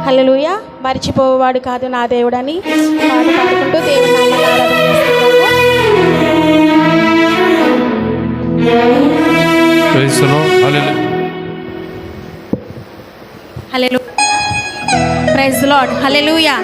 హల్లెలూయా. మర్చిపోవాడు కాదు నా దేవుడని పాట పాడుకుంటూ దేవుని నామాన్ని ఆరాధన చేస్తున్నాము. Hallelujah. Praise the Lord. Hallelujah.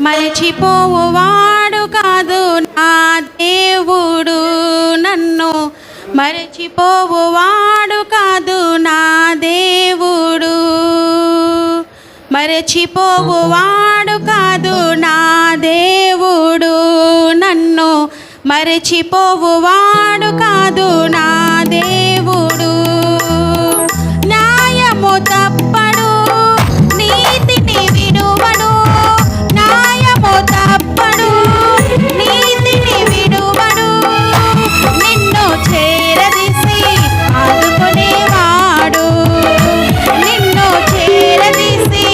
మరచిపోవాడు కాదు నా దేవుడు, నన్ను మరచిపోవాడు కాదు నా దేవుడు, మరచిపోవాడు కాదు నా దేవుడు, నన్ను మరచిపోవాడు కాదు నా దేవుడు. న్యాయము తప్పడు, నీతిని విడువడు, న్యాయము తప్పడు, నీతిని విడువడు, నిన్ను చేరదీసి ఆదుకునేవాడు, నిన్ను చేరదీసి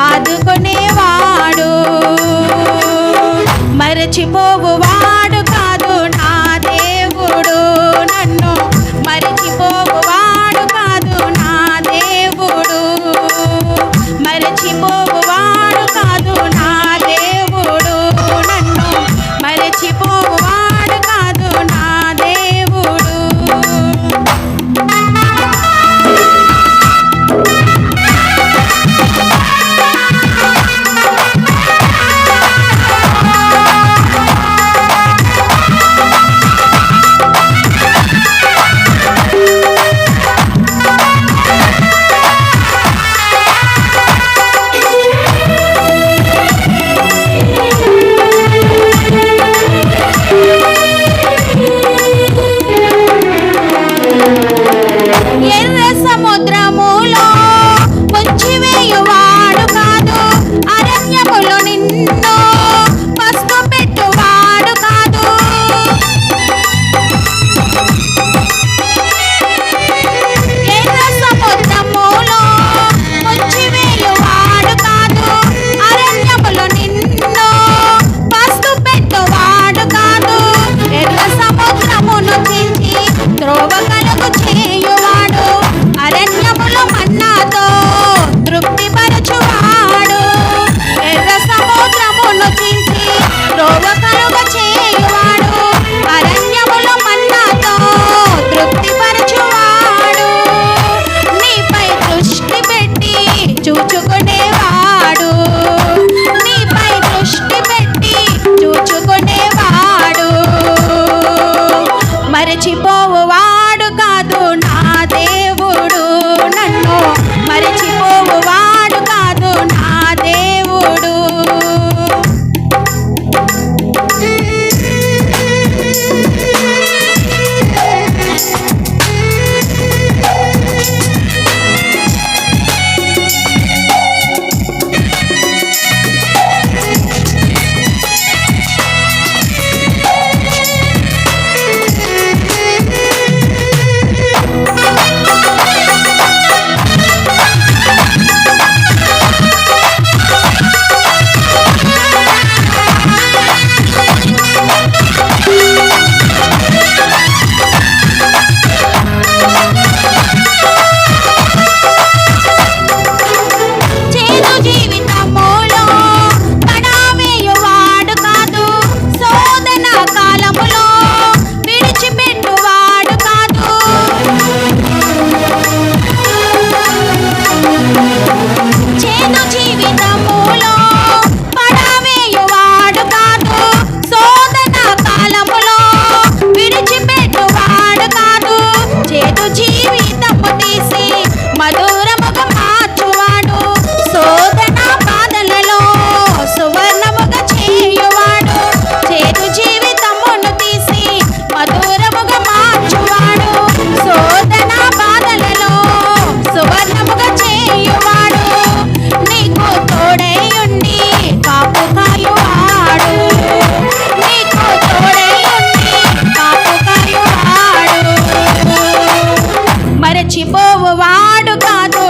ఆదుకునేవాడు. మరచిపోవాడు కాదు నా దేవుడు, నన్ను మరచిపోవాడు కాదు నా దేవుడు, మరచిపోవాడు కాదు నా దేవుడు, నన్ను మరచిపోవాడు కాదు నా దేవుడు. ఎర్ర సముద్రములో ముంచివేయువాడు కాదు, అరణ్యములో నిన్ను పస్తు పెట్టువాడు కాదు. ఎర్ర సముద్రములో ముంచివేయువాడు కాదు, అరణ్యములో నిన్ను పస్తు పెట్టువాడు కాదు. ఎర్ర సముద్రమును చీల్చి త్రోవ కలుగు చేయువాడు, అరణ్యములో మన్నాతో తృప్తి పరచువాడు. ఎర్ర సముద్రమును చీల్చి త్రోవ కలుగు చేయువాడు, అరణ్యములో మన్నాతో తృప్తి పరచువాడు. నీపై దృష్టి పెట్టి చూచుకునేవాడు, నీపై దృష్టి పెట్టి చూచుకునేవాడు. మరచిపోవాడు కాదు నా దేవుడు, నన్ను మరచిపోవాడు కాదు నా దేవుడు. చేదు జీవితములో పడవేయువాడు కాదు, శోధన కాలములో విడిచిపెట్టువాడు కాదు. చేదు జీవితములో పడవేయువాడు కాదు, శోధన కాలములో విడిచిపెట్టువాడు కాదు. చేదు జీవితము తీసి మధురముగా మార్చువాడు, శోధన బాధలలో సువర్ణముగా చేయువాడు. చేదు జీవితమును తీసి మధురముగా మార్చువాడు, శోధన బాధలలో సువర్ణముగా చేయువాడు. నీకు తోడై ఉండి కాపు కాయువాడు, నీకు తోడై ఉండి కాపు కాయువాడు. మరచిపోవాడు కాదు